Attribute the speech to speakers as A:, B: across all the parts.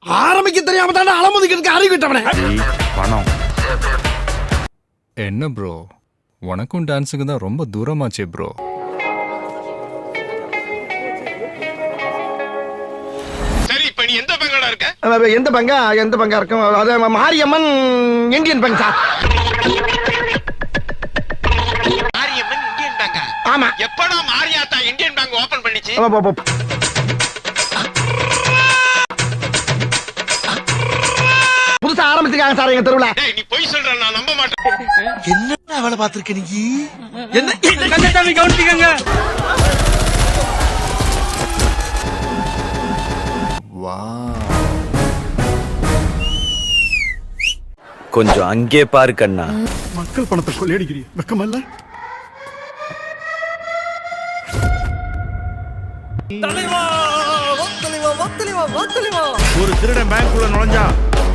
A: ஆரம்பிக்க தெரியாம தானே அலமுதிக்கிறதுக்கு அறிவிட்டவனே.
B: பணம் என்ன ப்ரோ, உனக்கும் டான்ஸுக்கு தான் ரொம்ப தூரமாச்சே ப்ரோ.
C: சரி, இப்ப நீ எந்த பங்கடா இருக்க?
A: எந்த பங்கா இருக்கும்? அது Mariamman Indian bunk sir.
C: Mariamman Indian bank.
A: ஆமா.
C: எப்படா மாரியாத்தா இந்தியன் பேங்க் ஓபன் பண்ணிச்சு?
A: புதுசா ஆரம்பிச்சிருக்காங்க சார் எங்க தெருவுல.
C: டேய், நீ பொய் சொல்ற, நான் நம்ப மாட்டேன்.
A: என்ன வேலை பார்த்திருக்க நீ? என்ன
D: கவனிச்சுக்கங்க.
B: வா,
E: கொஞ்சம் அங்கே பாரு கண்ணா.
A: மக்கள் பணத்தை கொள்ளையடிக்கிறீ, வெக்கமல்ல?
F: ஒரு திருடன் பேங்க்குள்ள நுழைஞ்சா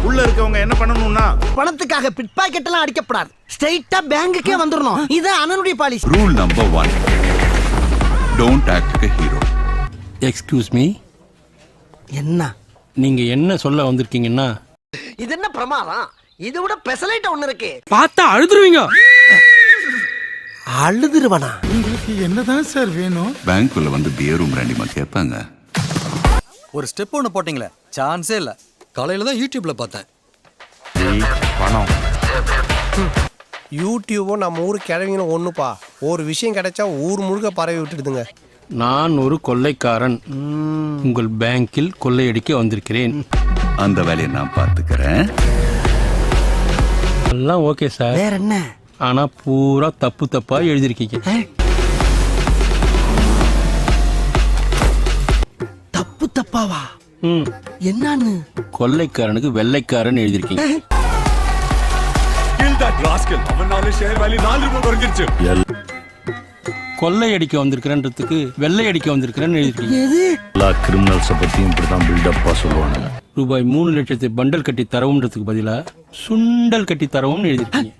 F: உள்ள இருக்கவங்க என்ன பண்ணணும்னா
A: பணத்துக்காக பிட் பாக்கெட் எல்லாம் அடிக்கப்படாது, ஸ்ட்ரைட்டா பேங்குக்கே வந்துடணும். இது அண்ணனுடைய policy.
G: Rule number 1. Don't act like a hero.
D: Excuse me,
A: என்ன
D: நீங்க என்ன சொல்ல வந்திருக்கீங்கன்னா?
A: இது என்ன பிரமாதம்? இது விட பெசலைட் ஒண்ணு இருக்கு.
D: பார்த்தா அழுதுருவீங்க.
A: அழுதுருவனா?
F: என்னதான் சார் வேணும்?
G: பேங்க்குள்ள வந்து பியரும் பிராண்டிமா கேட்பாங்க.
H: ஒரு ஸ்டெப் ஒன்று போட்டிங்களே, சான்ஸே இல்லை. காலையில தான் யூடியூப்ல பார்த்தேன்.
B: பணம்
I: யூடியூபும் நம்ம ஊர் கிழவிங்களும் ஒண்ணுப்பா. ஒரு விஷயம் கிடைச்சா ஊர் முழுக்க பரவி விட்டுடுதுங்க.
D: நான் ஒரு கொள்ளைக்காரன், உங்கள் பேங்கில் கொள்ளையடிக்க வந்திருக்கிறேன்.
G: அந்த வேலையை நான் பார்த்துக்கிறேன்.
D: எல்லாம் ஓகே சார்,
A: வேற என்ன?
D: ஆனா பூரா தப்பு தப்பா எழுதிருக்கீங்க.
A: தப்பு தப்பாவா?
D: ம்,
A: என்னன்னு?
D: கொள்ளைக்காரனுக்கு வெள்ளைக்காரன் எழுதிருக்கீங்க. கொள்ளையடிக்க வந்திருக்கிறேன்றதுக்கு வெள்ளையடிக்க வந்திருக்கிறேன்னு எழுதிருக்கீங்க.
A: எது?
E: எல்லா கிரிமினல்ஸை பற்றியும் இப்படி தான் பில்டப்பா சொல்லுவாங்க.
D: ரூபாய் 3 லட்சத்தை பண்டல் கட்டி தரவுன்றதுக்கு பதிலா சுண்டல் கட்டி தரவும்னு எழுதிருக்கீங்க.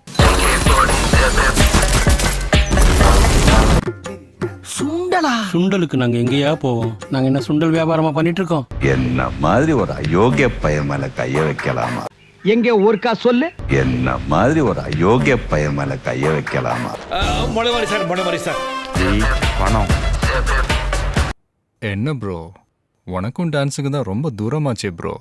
A: சுண்டலா?
D: சுண்டலுக்கு நாங்க எங்கேயா போவோம்? நாங்க என்ன சுண்டல் வியாபாரமா பண்ணிட்டு இருக்கோம்?
G: என்ன மாதிரி ஒரு அயோக்கிய பையன் மேல கைய வைக்கலாமா?
A: எங்க ஒருக்கா சொல்லு.
G: என்ன மாதிரி ஒரு அயோக்கிய பையன் மேல கைய வைக்கலாமா?
B: பணம் என்ன ப்ரோ, உனக்கும் டான்ஸுக்கு தான் ரொம்ப தூரமாச்சே ப்ரோ.